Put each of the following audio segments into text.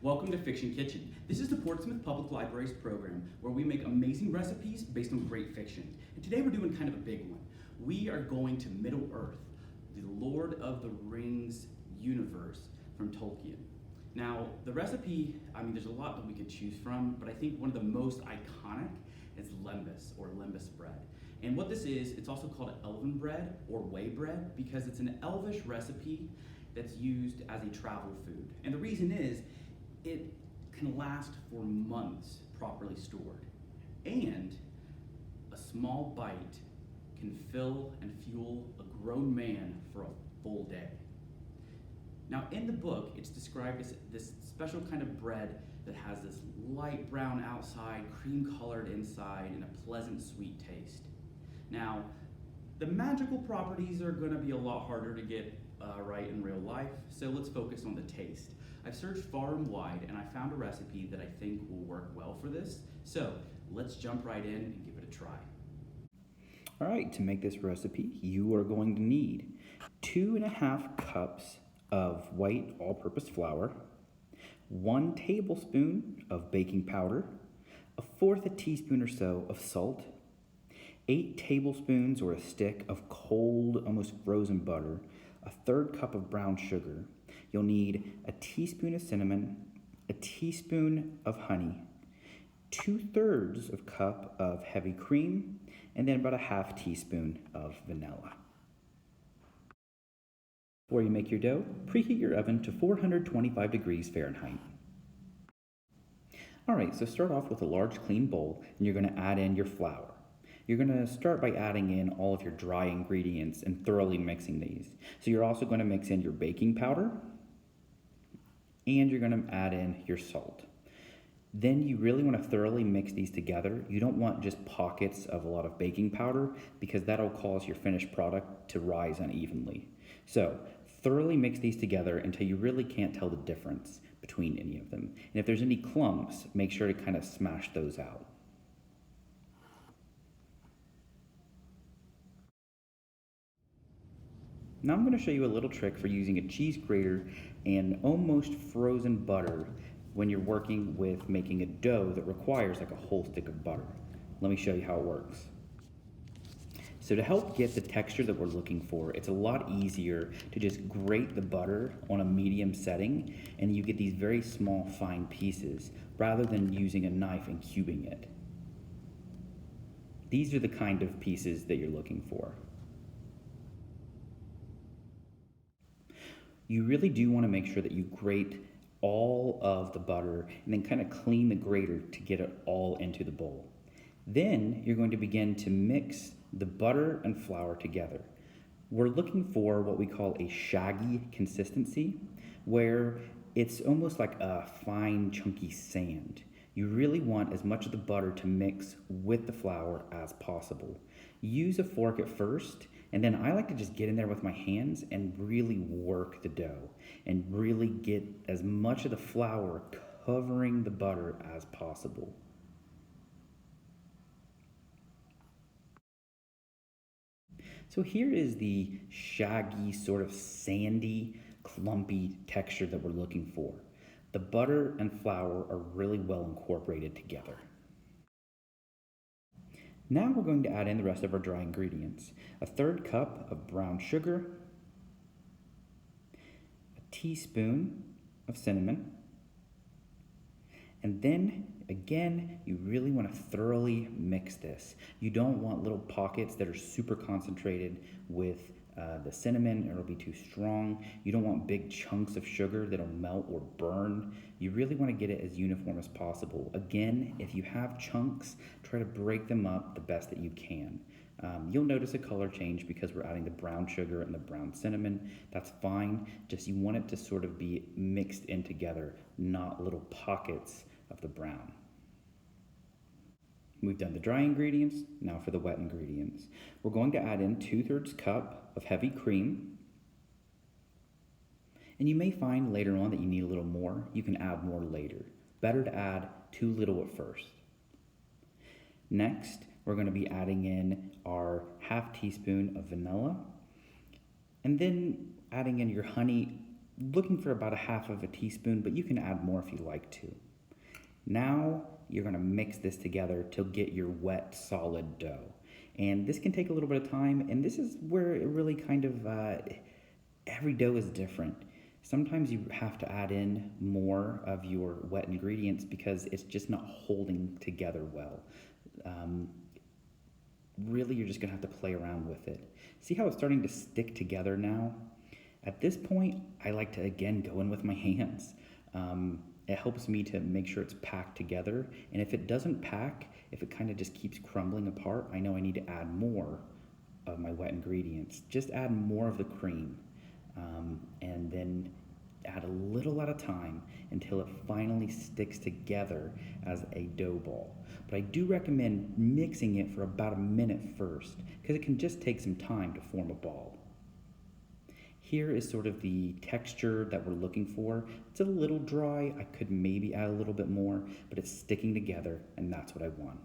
Welcome to Fiction Kitchen. This is the Portsmouth Public Library's program where we make amazing recipes based on great fiction. And today we're doing kind of a big one. We are going to Middle-earth, the Lord of the Rings universe from Tolkien. Now, the recipe, there's a lot that we could choose from, but I think one of the most iconic is Lembas bread. And what this is, it's also called elven bread or way bread because it's an elvish recipe that's used as a travel food. And the reason is, it can last for months properly stored. And a small bite can fill and fuel a grown man for a full day. Now in the book, it's described as this special kind of bread that has this light brown outside, cream colored inside, and a pleasant sweet taste. Now, the magical properties are gonna be a lot harder to get right in real life, so let's focus on the taste. I've searched far and wide and I found a recipe that I think will work well for this. So let's jump right in and give it a try. All right, to make this recipe, you are going to need 2.5 cups of white all-purpose flour, 1 tablespoon of baking powder, 1/4 teaspoon or so of salt, 8 tablespoons or a stick of cold, almost frozen butter, 1/3 cup of brown sugar. You'll need a teaspoon of cinnamon, a teaspoon of honey, 2/3 of cup of heavy cream, and then about a 1/2 teaspoon of vanilla. Before you make your dough, preheat your oven to 425 degrees Fahrenheit. All right, so start off with a large clean bowl and you're gonna add in your flour. You're gonna start by adding in all of your dry ingredients and thoroughly mixing these. So you're also gonna mix in your baking powder and you're gonna add in your salt. Then you really wanna thoroughly mix these together. You don't want just pockets of a lot of baking powder because that'll cause your finished product to rise unevenly. So thoroughly mix these together until you really can't tell the difference between any of them. And if there's any clumps, make sure to kind of smash those out. Now I'm going to show you a little trick for using a cheese grater and almost frozen butter when you're working with making a dough that requires like a whole stick of butter. Let me show you how it works. So to help get the texture that we're looking for, it's a lot easier to just grate the butter on a medium setting and you get these very small fine pieces rather than using a knife and cubing it. These are the kind of pieces that you're looking for. You really do want to make sure that you grate all of the butter and then kind of clean the grater to get it all into the bowl. Then you're going to begin to mix the butter and flour together. We're looking for what we call a shaggy consistency, where it's almost like a fine chunky sand. You really want as much of the butter to mix with the flour as possible. Use a fork at first, and then I like to just get in there with my hands and really work the dough and really get as much of the flour covering the butter as possible. So here is the shaggy, sort of sandy, clumpy texture that we're looking for. The butter and flour are really well incorporated together. Now we're going to add in the rest of our dry ingredients. 1/3 cup of brown sugar, a teaspoon of cinnamon, and then again, you really want to thoroughly mix this. You don't want little pockets that are super concentrated with the cinnamon, or it'll be too strong. You don't want big chunks of sugar that'll melt or burn. You really want to get it as uniform as possible. Again, if you have chunks, try to break them up the best that you can. You'll notice a color change because we're adding the brown sugar and the brown cinnamon. That's fine, just you want it to sort of be mixed in together, not little pockets of the brown. We've done the dry ingredients, now for the wet ingredients. We're going to add in 2/3 cup of heavy cream. And you may find later on that you need a little more. You can add more later. Better to add too little at first. Next, we're going to be adding in our 1/2 teaspoon of vanilla. And then adding in your honey looking for about a half of a teaspoon, but you can add more if you like to. Now you're going to mix this together to get your wet, solid dough. And this can take a little bit of time, and this is where it really kind of, every dough is different. Sometimes you have to add in more of your wet ingredients because it's just not holding together well. Really, you're just going to have to play around with it. See how it's starting to stick together now? At this point, I like to, again, go in with my hands. It helps me to make sure it's packed together. And if it doesn't pack, if it kind of just keeps crumbling apart, I know I need to add more of my wet ingredients. Just add more of the cream. And then add a little at a time until it finally sticks together as a dough ball. But I do recommend mixing it for about a minute first because it can just take some time to form a ball. Here is sort of the texture that we're looking for. It's a little dry. I could maybe add a little bit more, but it's sticking together, and that's what I want.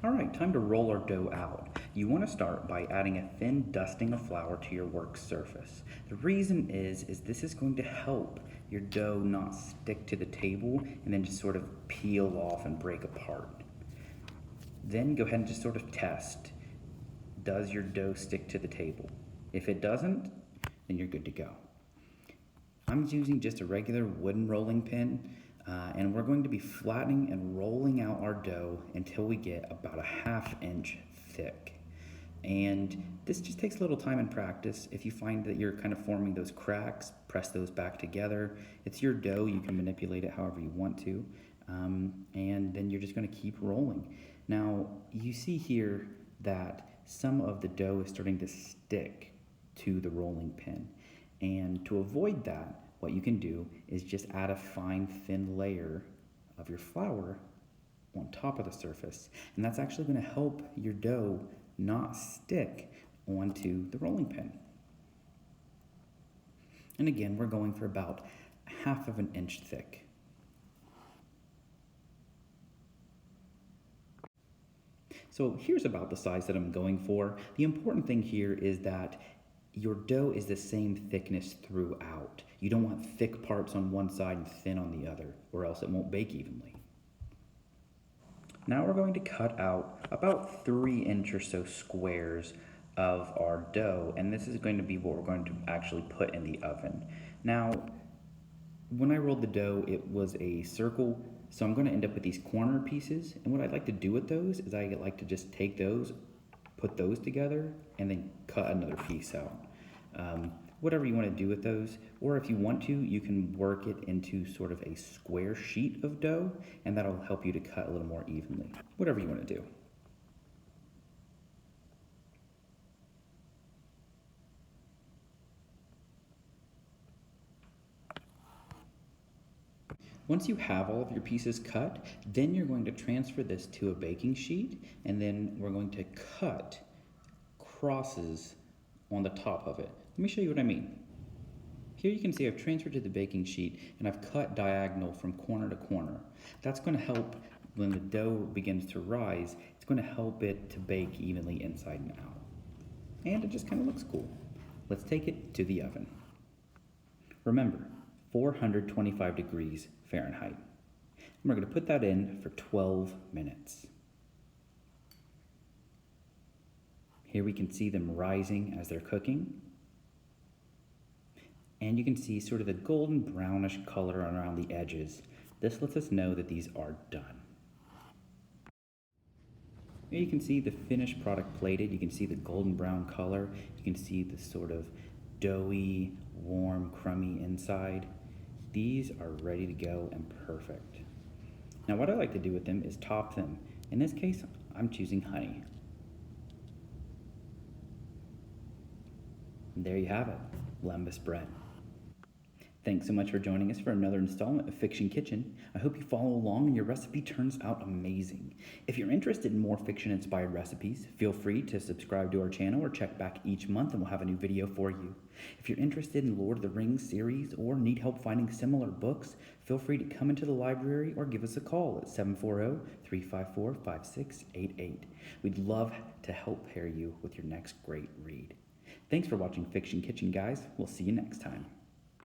All right, time to roll our dough out. You want to start by adding a thin dusting of flour to your work surface. The reason is this is going to help your dough not stick to the table and then just sort of peel off and break apart. Then go ahead and just sort of test. Does your dough stick to the table? If it doesn't, then you're good to go. I'm using just a regular wooden rolling pin, and we're going to be flattening and rolling out our dough until we get about a 1/2 inch thick. And this just takes a little time and practice. If you find that you're kind of forming those cracks, press those back together. It's your dough, you can manipulate it however you want to. And then you're just gonna keep rolling. Now, you see here that some of the dough is starting to stick to the rolling pin. And to avoid that, what you can do is just add a fine, thin layer of your flour on top of the surface. And that's actually gonna help your dough not stick onto the rolling pin. And again, we're going for about 1/2 inch thick. So here's about the size that I'm going for. The important thing here is that your dough is the same thickness throughout. You don't want thick parts on one side and thin on the other, or else it won't bake evenly. Now we're going to cut out about 3-inch or so squares of our dough, and this is going to be what we're going to actually put in the oven. Now, when I rolled the dough, it was a circle, so I'm going to end up with these corner pieces, and what I'd like to do with those is I like to just take those, put those together, and then cut another piece out. Whatever you want to do with those, or if you want to, you can work it into sort of a square sheet of dough, and that'll help you to cut a little more evenly. Whatever you want to do. Once you have all of your pieces cut, then you're going to transfer this to a baking sheet, and then we're going to cut crosses on the top of it. Let me show you what I mean. Here you can see I've transferred to the baking sheet and I've cut diagonal from corner to corner. That's going to help when the dough begins to rise, it's going to help it to bake evenly inside and out. And it just kind of looks cool. Let's take it to the oven. Remember, 425 degrees Fahrenheit. And we're going to put that in for 12 minutes. Here we can see them rising as they're cooking. And you can see sort of the golden brownish color around the edges. This lets us know that these are done. Here you can see the finished product plated. You can see the golden brown color. You can see the sort of doughy, warm, crummy inside. These are ready to go and perfect. Now what I like to do with them is top them. In this case, I'm choosing honey. And there you have it, Lembas Bread. Thanks so much for joining us for another installment of Fiction Kitchen. I hope you follow along and your recipe turns out amazing. If you're interested in more fiction-inspired recipes, feel free to subscribe to our channel or check back each month and we'll have a new video for you. If you're interested in Lord of the Rings series or need help finding similar books, feel free to come into the library or give us a call at 740-354-5688. We'd love to help pair you with your next great read. Thanks for watching Fiction Kitchen, guys. We'll see you next time.